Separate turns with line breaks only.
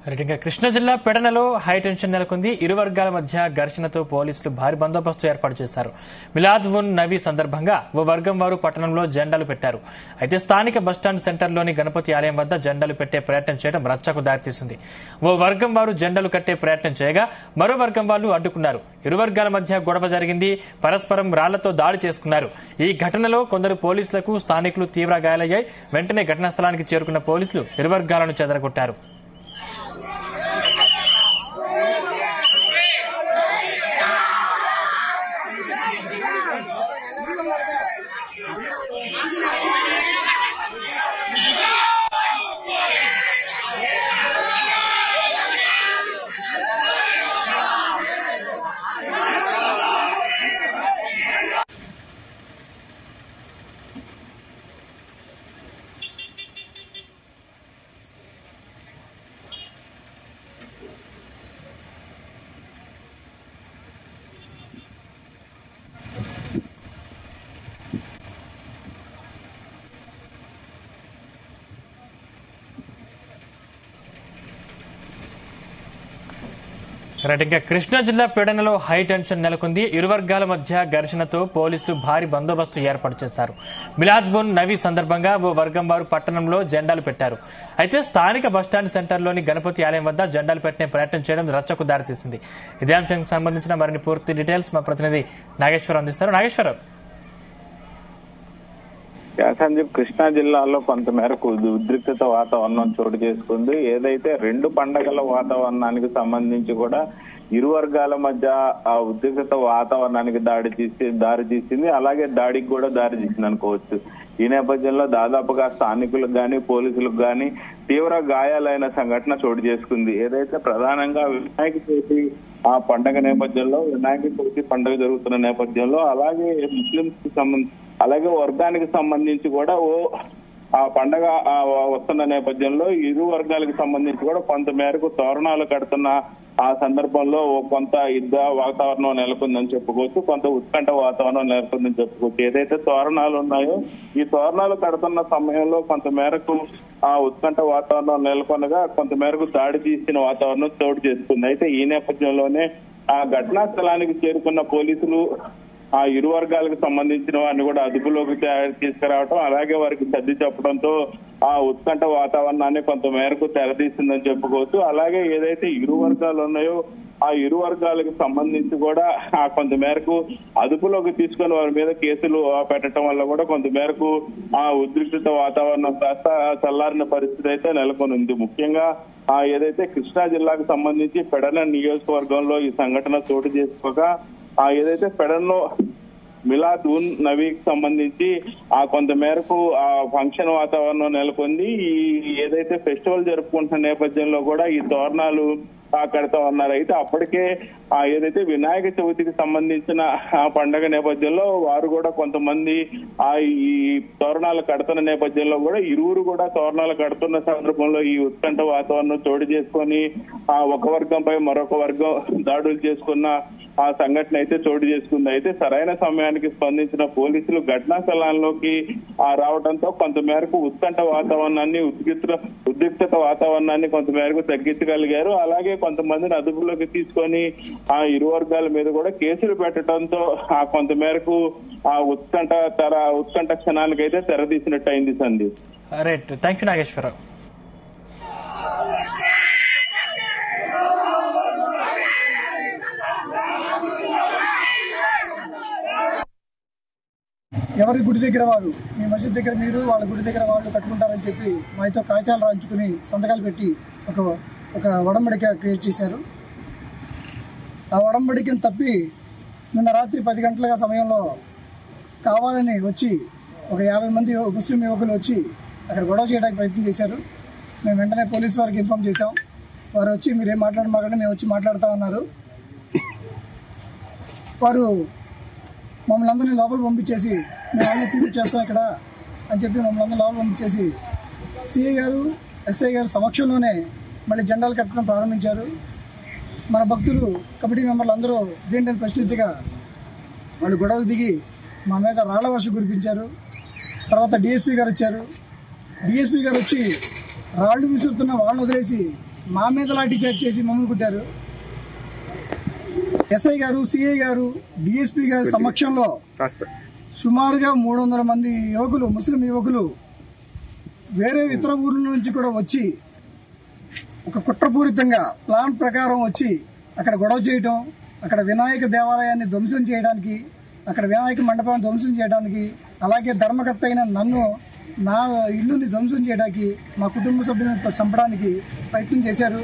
రైట్గా కృష్ణా జిల్లా పెడనలో హైటెన్షన్ నెలకొంది. ఇరు వర్గాల మధ్య ఘర్షణతో పోలీసులు భారీ బందోబస్తు ఏర్పాటు చేశారు. మిలాద్ ఉన్ నబీ సందర్భంగా ఓ వర్గం వారు పట్టణంలో జెండాలు పెట్టారు. అయితే స్థానిక బస్టాండ్ సెంటర్లోని గణపతి ఆలయం వద్ద జెండాలు పెట్టే ప్రయత్నం చేయడం రచ్చకు దారితీసింది. ఓ వర్గం వారు జెండాలు కట్టే ప్రయత్నం చేయగా మరో వర్గం వాళ్ళు అడ్డుకున్నారు. ఇరు వర్గాల మధ్య గొడవ జరిగింది. పరస్పరం రాళ్లతో దాడి చేసుకున్నారు. ఈ ఘటనలో కొందరు పోలీసులకు స్థానికులు తీవ్ర గాయాలయ్యాయి. వెంటనే ఘటనా స్థలానికి చేరుకున్న పోలీసులు ఇరు వర్గాలను చెదరగొట్టారు. రైట్గా కృష్ణా జిల్లా పెడనలో హై టెన్షన్ నెలకొంది. ఇరు వర్గాల మధ్య ఘర్షణతో పోలీసులు భారీ బందోబస్తు ఏర్పాటు చేశారు. మిలాద్ ఉన్ నబీ సందర్భంగా ఓ వర్గం వారు పట్టణంలో జెండాలు పెట్టారు. అయితే స్థానిక బస్టాండ్ సెంటర్లోని గణపతి ఆలయం వద్ద జెండాలు పెట్టే ప్రయత్నం చేయడం రచ్చకు దారితీసింది. ఇదే అంశానికి సంబంధించిన మరిన్ని పూర్తి డీటెయిల్స్ మా ప్రతినిధి నాగేశ్వరరావు అందిస్తారు. నాగేశ్వరరావు,
సందీప్, కృష్ణా జిల్లాలో కొంతమేరకు ఉద్రిక్తత వాతావరణం చోటు చేసుకుంది. ఏదైతే రెండు పండగల వాతావరణానికి సంబంధించి కూడా ఇరు వర్గాల మధ్య ఆ ఉద్రిక్తత వాతావరణానికి దారి తీసింది. అలాగే దాడికి కూడా దారి తీసింది అనుకోవచ్చు. ఈ నేపథ్యంలో దాదాపుగా స్థానికులకు గాని పోలీసులకు గాని తీవ్ర గాయాలైన సంఘటన చోటు చేసుకుంది. ఏదైతే ప్రధానంగా వినాయక చవితి ఆ పండగ నేపథ్యంలో, వినాయక చవితి పండుగ జరుగుతున్న నేపథ్యంలో, అలాగే ముస్లింస్ కి సంబంధించి అలాగే వర్గానికి సంబంధించి కూడా ఆ పండగ వస్తున్న నేపథ్యంలో ఇరు వర్గాలకు సంబంధించి కూడా కొంత మేరకు తోరణాలు కడుతున్న ఆ సందర్భంలో కొంత యుద్ధ వాతావరణం నెలకొందని చెప్పుకోవచ్చు. కొంత ఉత్కంఠ వాతావరణం నెలకొందని చెప్పుకోవచ్చు. ఏదైతే తోరణాలు ఉన్నాయో ఈ తోరణాలు కడుతున్న సమయంలో కొంత మేరకు ఆ ఉత్కంఠ వాతావరణం నెలకొనగా కొంత మేరకు దాడి తీసిన వాతావరణం చోటు చేసుకుంది. అయితే ఈ నేపథ్యంలోనే ఆ ఘటనా స్థలానికి చేరుకున్న పోలీసులు ఆ ఇరు వర్గాలకు సంబంధించిన వారిని కూడా అదుపులోకి తీసుకురావడం, అలాగే వారికి సర్ది చెప్పడంతో ఆ ఉత్కంఠ వాతావరణాన్ని కొంత మేరకు తెరదీసిందని చెప్పుకోవచ్చు. అలాగే ఏదైతే ఇరు వర్గాలు ఉన్నాయో ఆ ఇరు వర్గాలకు సంబంధించి కూడా కొంత మేరకు అదుపులోకి తీసుకుని వారి మీద కేసులు పెట్టడం వల్ల కూడా కొంత మేరకు ఆ ఉద్రిక్తత వాతావరణం కాస్త చల్లారిన పరిస్థితి అయితే నెలకొనుంది. ముఖ్యంగా ఏదైతే కృష్ణా జిల్లాకు సంబంధించి పెడన నియోజకవర్గంలో ఈ సంఘటన చోటు చేసుకోగా ఏదైతే పెడన్లో మిలాద్ ఉన్ నబీకి సంబంధించి కొంత మేరకు ఆ ఫంక్షన్ వాతావరణం నెలకొంది. ఏదైతే ఫెస్టివల్ జరుపుకుంటున్న నేపథ్యంలో కూడా ఈ తోరణాలు కడతా ఉన్నారు. అయితే అప్పటికే ఏదైతే వినాయక చవితికి సంబంధించిన పండగ నేపథ్యంలో వారు కూడా కొంతమంది ఈ తోరణాలు కడుతున్న నేపథ్యంలో కూడా ఇరువురు కూడా తోరణాలు కడుతున్న సందర్భంలో ఈ ఉత్కంఠ వాతావరణం చోటు చేసుకొని ఒక వర్గంపై మరొక వర్గం దాడులు చేసుకున్న ఆ సంఘటన అయితే చోటు చేసుకుంది. అయితే సరైన సమయానికి స్పందించిన పోలీసులు ఘటనా స్థలాల్లోకి రావడంతో కొంత మేరకు ఉత్కంఠ వాతావరణాన్ని ఉద్రిక్తత వాతావరణాన్ని కొంత మేరకు తగ్గించగలిగారు. అలాగే కొంతమందిని అదుపులోకి తీసుకొని ఆ ఇరు వర్గాల మీద కూడా కేసులు పెట్టడంతో కొంత మేరకు ఆ ఉత్కంఠ క్షణానికైతే తెరదీసినట్టు అయింది. Sandeep,
right, thank you Nageswararao.
ఎవరి గుడి దగ్గర వారు, మీ మసీద్ దగ్గర మీరు, వాళ్ళ గుడి దగ్గర వాళ్ళు కట్టుకుంటారని చెప్పి మాతో కాగితాలు రాయించుకుని సంతకాలు పెట్టి ఒక ఒడంబడిక క్రియేట్ చేశారు. ఆ ఒడంబడికను తప్పి నిన్న రాత్రి 10 గంటల సమయంలో కావాలని వచ్చి ఒక 50 మంది ముస్లిం యువకులు వచ్చి అక్కడ గొడవ చేయడానికి ప్రయత్నం చేశారు. మేము వెంటనే పోలీసు వారికి ఇన్ఫార్మ్ చేశాం. వారు వచ్చి మీరేం మాట్లాడమాకండి, మేము వచ్చి మాట్లాడుతూ ఉన్నారు. వారు మమ్మల్ని అందరినీ లోపల పంపించేసి మేము అన్నీ తీర్పు చేస్తాం ఇక్కడ అని చెప్పి మమ్మల్ని అందరూ లోపల పంపించేసి సిఐ గారు, ఎస్ఐ గారు సమక్షంలోనే మళ్ళీ జెండాలు కట్టడం ప్రారంభించారు. మన భక్తులు కమిటీ మెంబర్లు అందరూ దీంట్లో ప్రశ్నించగా వాళ్ళు గొడవలు దిగి మా మీద రాళ్ల వర్షం కురిపించారు. తర్వాత డిఎస్పీ గారు వచ్చారు. డిఎస్పీ గారు వచ్చి రాళ్లు విసురుతున్న వాళ్ళని వదిలేసి మా మీద లాఠీ చార్జ్ చేసి మమ్మల్ని కుట్టారు. ఎస్ఐ గారు, సిఐ గారు, డిఎస్పీ గారి సమక్షంలో సుమారుగా 300 మంది యువకులు, ముస్లిం యువకులు వేరే ఇతర ఊర్ల నుంచి కూడా వచ్చి ఒక కుట్రపూరితంగా ప్లాన్ ప్రకారం వచ్చి అక్కడ గొడవ చేయడం, అక్కడ వినాయక దేవాలయాన్ని ధ్వంసం చేయడానికి, అక్కడ వినాయక మండపాన్ని ధ్వంసం చేయడానికి, అలాగే ధర్మకర్త అయిన నన్ను, నా ఇల్లుని ధ్వంసం చేయడానికి, మా కుటుంబ సభ్యులను చంపడానికి ప్రయత్నం చేశారు.